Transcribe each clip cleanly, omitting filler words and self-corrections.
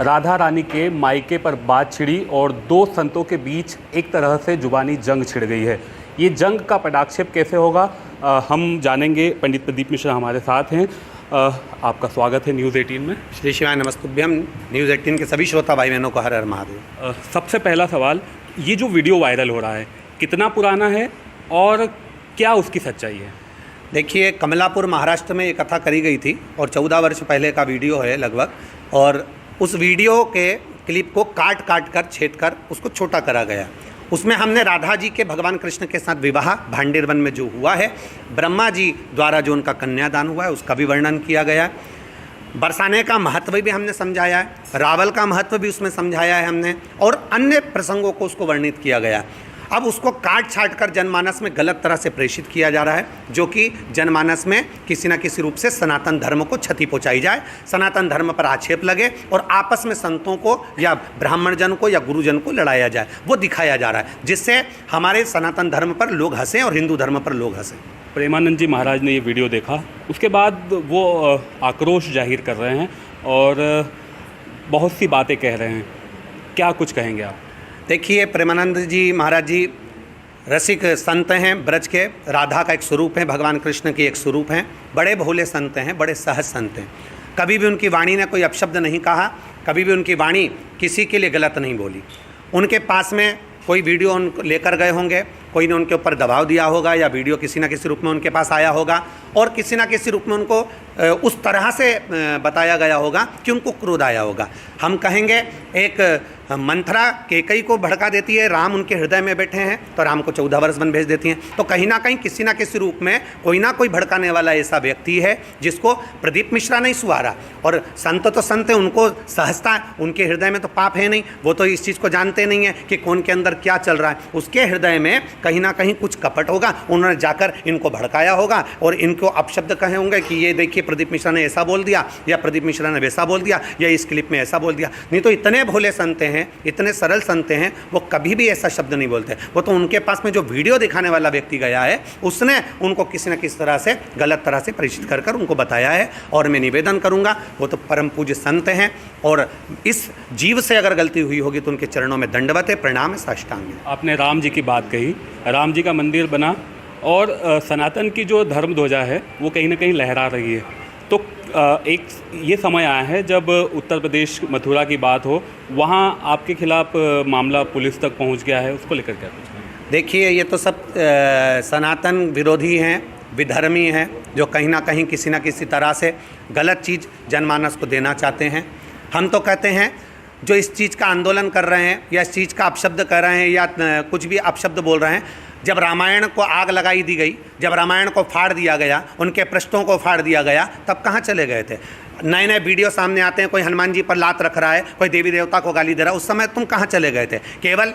राधा रानी के मायके पर बात छिड़ी और दो संतों के बीच एक तरह से जुबानी जंग छिड़ गई है। ये जंग का पटाक्षेप कैसे होगा हम जानेंगे। पंडित प्रदीप मिश्रा हमारे साथ हैं। आपका स्वागत है न्यूज़ 18 में। श्री शिवाय नमस्तुभ्यम। न्यूज़ 18 के सभी श्रोता भाई बहनों को हर हर महादेव। सबसे पहला सवाल, ये जो वीडियो वायरल हो रहा है कितना पुराना है और क्या उसकी सच्चाई है? देखिए, कमलापुर महाराष्ट्र में ये कथा करी गई थी और 14 वर्ष पहले का वीडियो है लगभग, और उस वीडियो के क्लिप को काट काट कर छेद कर उसको छोटा करा गया। उसमें हमने राधा जी के भगवान कृष्ण के साथ विवाह भांडेर वन में जो हुआ है, ब्रह्मा जी द्वारा जो उनका कन्यादान हुआ है उसका भी वर्णन किया गया है। बरसाने का महत्व भी हमने समझाया है, रावल का महत्व भी उसमें समझाया है हमने, और अन्य प्रसंगों को उसको वर्णित किया गया। अब उसको काट छाट कर जनमानस में गलत तरह से प्रेषित किया जा रहा है, जो कि जनमानस में किसी न किसी रूप से सनातन धर्म को क्षति पहुंचाई जाए, सनातन धर्म पर आक्षेप लगे और आपस में संतों को या ब्राह्मण जन को या गुरुजन को लड़ाया जाए, वो दिखाया जा रहा है, जिससे हमारे सनातन धर्म पर लोग हंसें और हिंदू धर्म पर लोग हंसें। प्रेमानंद जी महाराज ने ये वीडियो देखा, उसके बाद वो आक्रोश जाहिर कर रहे हैं और बहुत सी बातें कह रहे हैं। क्या कुछ कहेंगे आप? देखिए, प्रेमानंद जी महाराज जी रसिक संत हैं, ब्रज के राधा का एक स्वरूप है, भगवान कृष्ण की एक स्वरूप हैं, बड़े भोले संत हैं, बड़े सहज संत हैं। कभी भी उनकी वाणी ने कोई अपशब्द नहीं कहा, कभी भी उनकी वाणी किसी के लिए गलत नहीं बोली। उनके पास में कोई वीडियो उनको लेकर गए होंगे, कोई ने उनके ऊपर दबाव दिया होगा, या वीडियो किसी न किसी रूप में उनके पास आया होगा और किसी न किसी रूप में उनको उस तरह से बताया गया होगा कि उनको क्रोध आया होगा। हम कहेंगे, एक मंथरा केकई को भड़का देती है, राम उनके हृदय में बैठे हैं तो राम को 14 वर्ष वन भेज देती हैं। तो कहीं ना कहीं किसी न किसी रूप में कोई ना कोई भड़काने वाला ऐसा व्यक्ति है जिसको प्रदीप मिश्रा नहीं सुहारा। और संत तो संत है, उनको सहजता, उनके हृदय में तो पाप है नहीं, वो तो इस चीज़ को जानते नहीं है कि कौन के अंदर क्या चल रहा है। उसके हृदय में कहीं ना कहीं कुछ कपट होगा, उन्होंने जाकर इनको भड़काया होगा और इनको अपशब्द कहे होंगे कि ये देखिए प्रदीप मिश्रा ने ऐसा बोल दिया, या प्रदीप मिश्रा ने वैसा बोल दिया, या इस क्लिप में ऐसा बोल दिया। नहीं तो इतने भोले संत हैं, इतने सरल संत हैं, वो कभी भी ऐसा शब्द नहीं बोलते। वो तो उनके पास में जो वीडियो दिखाने वाला व्यक्ति गया है, उसने उनको किसी न किसी तरह से गलत तरह से परिचित कर कर उनको बताया है। और मैं निवेदन करूंगा, वो तो परम पूज्य संत हैं और इस जीव से अगर गलती हुई होगी तो उनके चरणों में दंडवत है, प्रणाम है, साष्टांग है। आपने राम जी की बात कही, राम जी का मंदिर बना और सनातन की जो धर्म ध्वजा है वो कहीं ना कहीं लहरा रही है। तो एक ये समय आया है जब उत्तर प्रदेश मथुरा की बात हो, वहाँ आपके खिलाफ मामला पुलिस तक पहुँच गया है, उसको लेकर क्या कुछ? देखिए, ये तो सब सनातन विरोधी हैं, विधर्मी हैं, जो कहीं ना कहीं किसी न किसी तरह से गलत चीज़ जनमानस को देना चाहते हैं। हम तो कहते हैं, जो इस चीज़ का आंदोलन कर रहे हैं या इस चीज़ का अपशब्द कर रहे हैं या कुछ भी अपशब्द बोल रहे हैं, जब रामायण को आग लगाई दी गई, जब रामायण को फाड़ दिया गया, उनके पृष्ठों को फाड़ दिया गया, तब कहाँ चले गए थे? नए नए वीडियो सामने आते हैं, कोई हनुमान जी पर लात रख रहा है, कोई देवी देवता को गाली दे रहा है, उस समय तुम कहाँ चले गए थे? केवल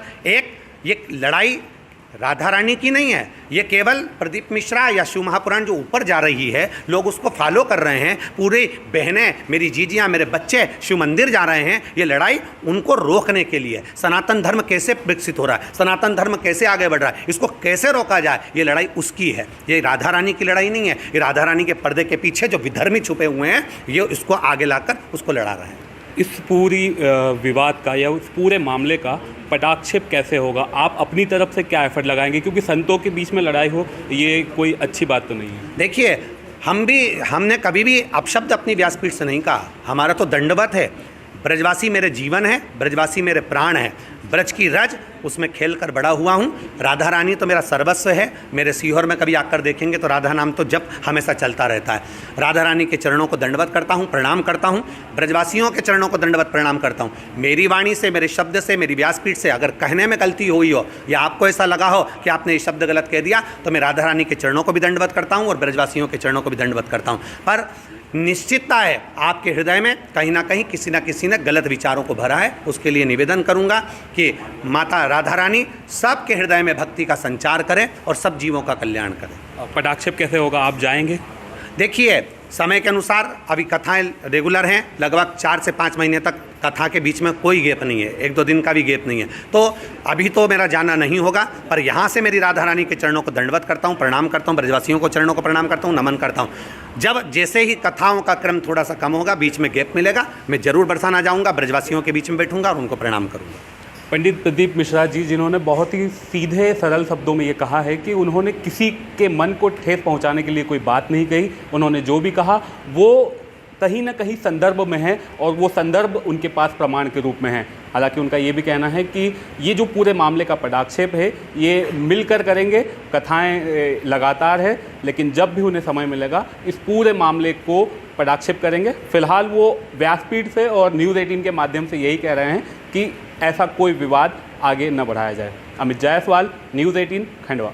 ये लड़ाई राधा रानी की नहीं है, ये केवल प्रदीप मिश्रा या शिव महापुराण जो ऊपर जा रही है, लोग उसको फॉलो कर रहे हैं। पूरी बहनें, मेरी जीजियाँ, मेरे बच्चे शिव मंदिर जा रहे हैं। ये लड़ाई उनको रोकने के लिए, सनातन धर्म कैसे विकसित हो रहा है, सनातन धर्म कैसे आगे बढ़ रहा है, इसको कैसे रोका जाए, ये लड़ाई उसकी है। ये राधा रानी की लड़ाई नहीं है। ये राधा रानी के पर्दे के पीछे जो विधर्मी छुपे हुए हैं, ये इसको आगे लाकर उसको लड़ा रहे हैं। इस पूरी विवाद का या उस पूरे मामले का पटाक्षेप कैसे होगा? आप अपनी तरफ से क्या एफर्ट लगाएंगे? क्योंकि संतों के बीच में लड़ाई हो, ये कोई अच्छी बात तो नहीं है। देखिए, हमने कभी भी अपशब्द अपनी व्यासपीठ से नहीं कहा। हमारा तो दंडवत है। ब्रजवासी मेरे जीवन है, ब्रजवासी मेरे प्राण है, ब्रज की रज, उसमें खेल कर बड़ा हुआ हूँ। राधा रानी तो मेरा सर्वस्व है। मेरे सीहोर में कभी आकर देखेंगे तो राधा नाम तो जब हमेशा चलता रहता है। राधा रानी के चरणों को दंडवत करता हूँ, प्रणाम करता हूँ। ब्रजवासियों के चरणों को दंडवत प्रणाम करता हूँ। मेरी वाणी से, मेरे शब्द से, मेरी व्यासपीठ से अगर कहने में गलती हुई हो या आपको ऐसा लगा हो कि आपने ये शब्द गलत कह दिया, तो मैं राधा रानी के चरणों को भी दंडवत करता हूँ और ब्रजवासियों के चरणों को भी दंडवत करता हूँ। पर निश्चितता है, आपके हृदय में कहीं ना कहीं किसी न किसी ने गलत विचारों को भरा है। उसके लिए निवेदन करूंगा कि माता राधा रानी सबके हृदय में भक्ति का संचार करें और सब जीवों का कल्याण करें। पटाक्षेप कैसे होगा? आप जाएंगे? देखिए, समय के अनुसार अभी कथाएं रेगुलर हैं, लगभग 4 से 5 महीने तक कथा के बीच में कोई गैप नहीं है, 1-2 दिन का भी गैप नहीं है। तो अभी तो मेरा जाना नहीं होगा, पर यहाँ से मेरी राधा रानी के चरणों को दंडवत करता हूँ, प्रणाम करता हूँ, ब्रजवासियों को चरणों को प्रणाम करता हूँ, नमन करता हूँ। जब जैसे ही कथाओं का क्रम थोड़ा सा कम होगा, बीच में गैप मिलेगा, मैं ज़रूर बरसाना जाऊँगा, ब्रजवासियों के बीच में बैठूँगा और उनको प्रणाम करूँगा। पंडित प्रदीप मिश्रा जी, जिन्होंने बहुत ही सीधे सरल शब्दों में ये कहा है कि उन्होंने किसी के मन को ठेस पहुंचाने के लिए कोई बात नहीं कही। उन्होंने जो भी कहा वो कहीं ना कहीं संदर्भ में है और वो संदर्भ उनके पास प्रमाण के रूप में है। हालांकि उनका ये भी कहना है कि ये जो पूरे मामले का पटाक्षेप है ये मिलकर करेंगे, कथाएं लगातार है, लेकिन जब भी उन्हें समय मिलेगा इस पूरे मामले को पटाक्षेप करेंगे। फिलहाल वो व्यासपीठ से और न्यूज़ 18 के माध्यम से यही कह रहे हैं कि ऐसा कोई विवाद आगे न बढ़ाया जाए। अमित जायसवाल, न्यूज़ 18, खंडवा।